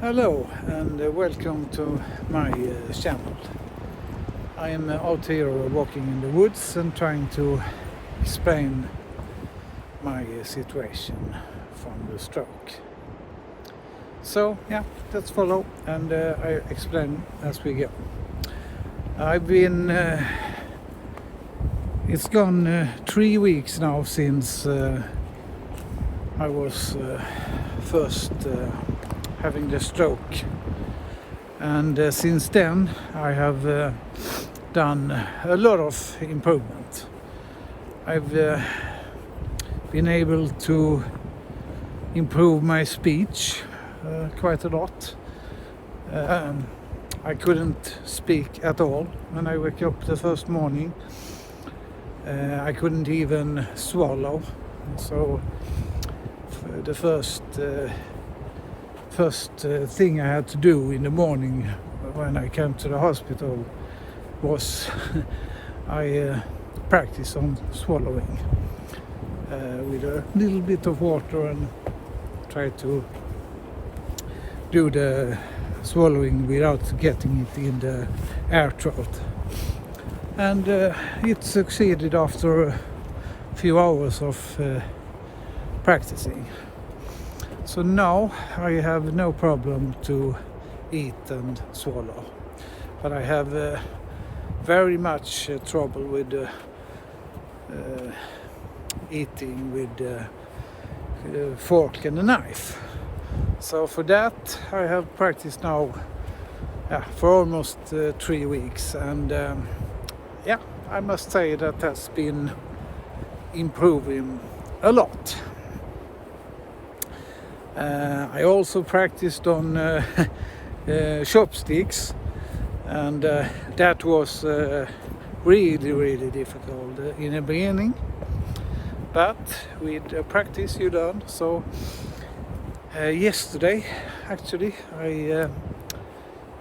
Hello and welcome to my channel. I am out here walking in the woods and trying to explain my situation from the stroke. So yeah, let's follow and I explain as we go. I've been, it's gone 3 weeks now since I was first having the stroke, and since then I have done a lot of improvement. I've been able to improve my speech quite a lot. I couldn't speak at all when I woke up the first morning. I couldn't even swallow, so the first thing I had to do in the morning when I came to the hospital was I practiced on swallowing with a little bit of water and try to do the swallowing without getting it in the air throat. And it succeeded after a few hours of practicing. So now I have no problem to eat and swallow, but I have very much trouble with eating with a fork and a knife. So for that I have practiced now for almost 3 weeks, and I must say that has been improving a lot. I also practiced on chopsticks, and that was really difficult in the beginning, but with practice you learn. So yesterday actually I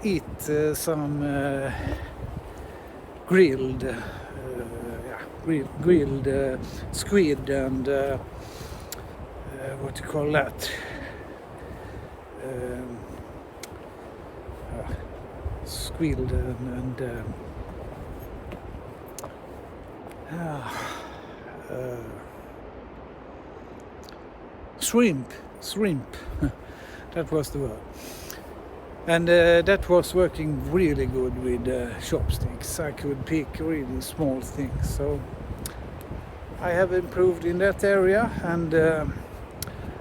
eat some grilled squid and what do you call that? Squid and shrimp. That was the word. And that was working really good with chopsticks. I could pick really small things, so I have improved in that area. And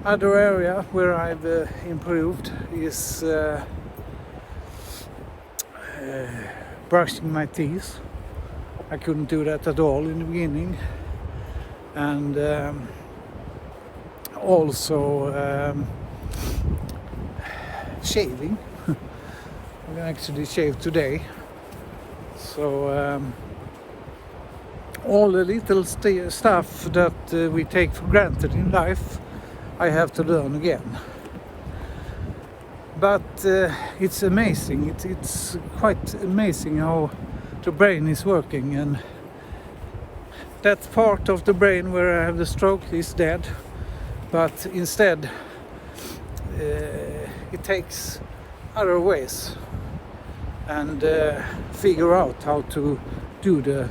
other area where I've improved is brushing my teeth. I couldn't do that at all in the beginning, and also shaving. I'm gonna actually shave today. So all the little stuff that we take for granted in life, I have to learn again. But it's amazing. It's quite amazing how the brain is working, and that part of the brain where I have the stroke is dead. But instead, it takes other ways and figure out how to do the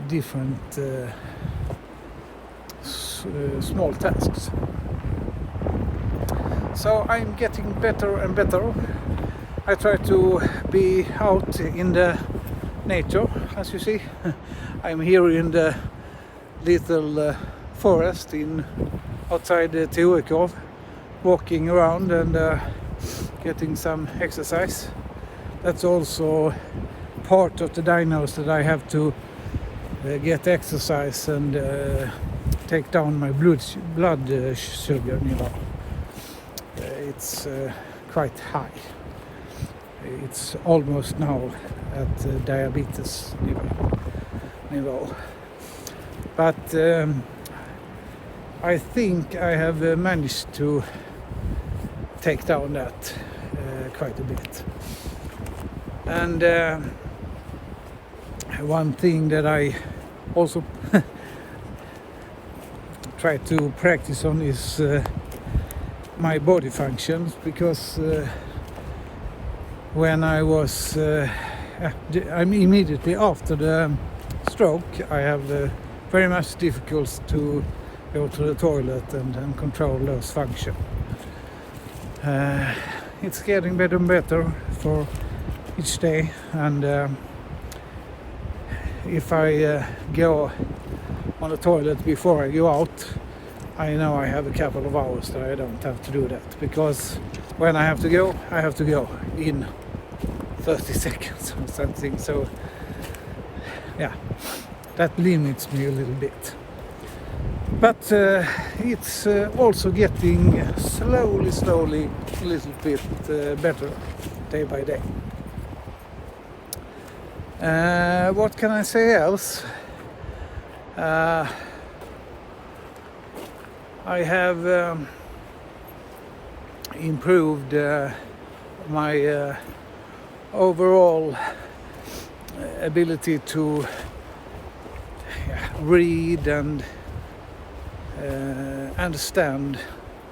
different small tasks. So I'm getting better and better. I try to be out in the nature, as you see. I'm here in the little forest outside Torekov, walking around and getting some exercise. That's also part of the diagnosis, that I have to get exercise and take down my blood sugar, It's quite high. It's almost now at diabetes level. But I think I have managed to take down that quite a bit. And one thing that I also try to practice on is my body functions, because when I was I'm immediately after the stroke, I have very much difficult to go to the toilet and control those functions. It's getting better and better for each day, and if I go on the toilet before I go out, I know I have a couple of hours that I don't have to do that, because when I have to go in 30 seconds or something. So yeah, that limits me a little bit. But it's also getting slowly a little bit better day by day. What can I say else? I have improved my overall ability to read and understand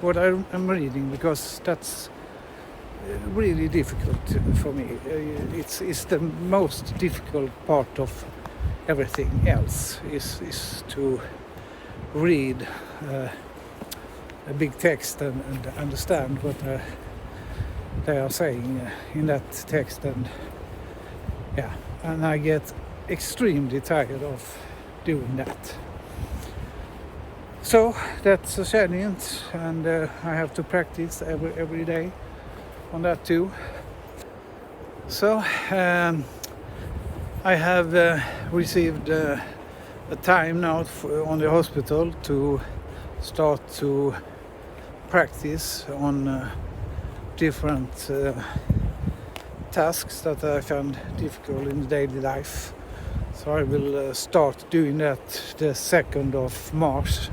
what I'm reading, because that's really difficult for me. It's the most difficult part of everything else is to read a big text and understand what they are saying in that text, and I get extremely tired of doing that. So that's a challenge, and I have to practice every day on that too. So I have received a time now on the hospital to start to practice on different tasks that I found difficult in daily life. So I will start doing that the 2nd of March,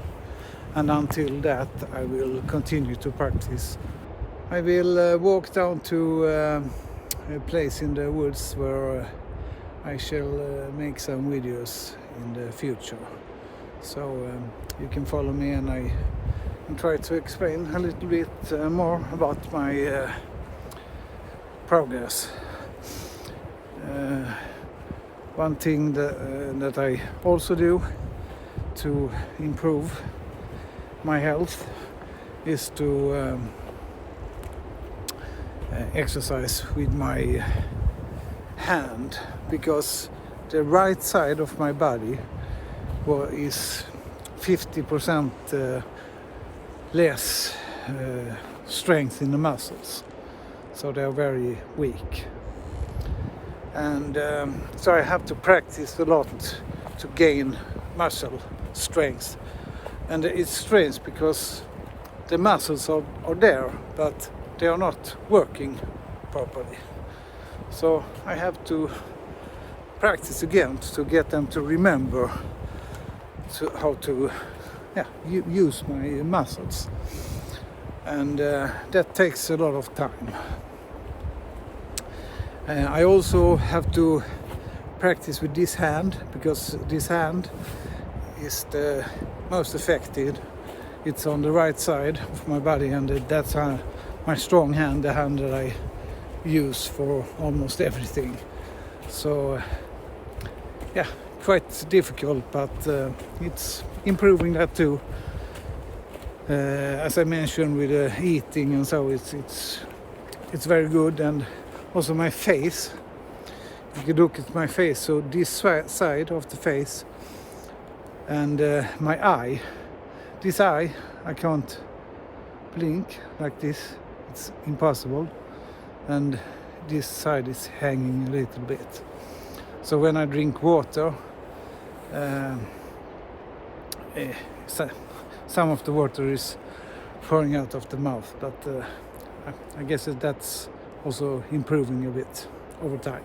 and until that I will continue to practice. I will walk down to a place in the woods where I shall make some videos in the future. So you can follow me, and I can try to explain a little bit more about my progress. One thing that I also do to improve my health is to exercise with my hand, because the right side of my body is 50% less strength in the muscles, so they are very weak, and so I have to practice a lot to gain muscle strength. And it's strange, because the muscles are there, but they are not working properly. So I have to practice again to get them to remember how to use my muscles, and that takes a lot of time. I also have to practice with this hand, because this hand is the most affected. It's on the right side of my body, and that's my strong hand, the hand that I use for almost everything. So quite difficult, but it's improving that too. As I mentioned, with eating and so, it's very good. And also my face, if you look at my face, so this side of the face, and my eye, this eye, I can't blink like this, it's impossible, and this side is hanging a little bit. So when I drink water, some of the water is pouring out of the mouth, but I guess that's also improving a bit over time.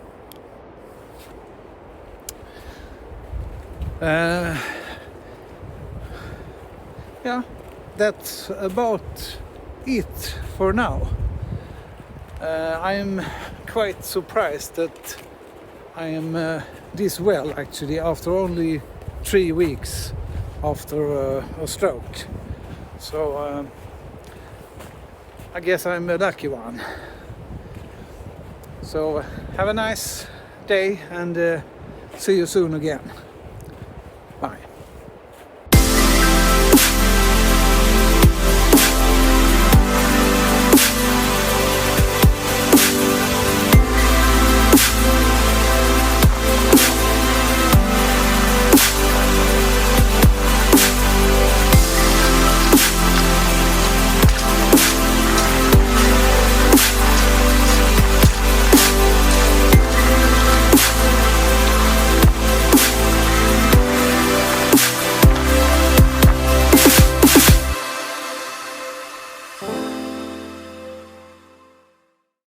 That's about it for now. I'm quite surprised that I am this well, actually, after only 3 weeks after a stroke. So I guess I'm a lucky one. So have a nice day and see you soon again.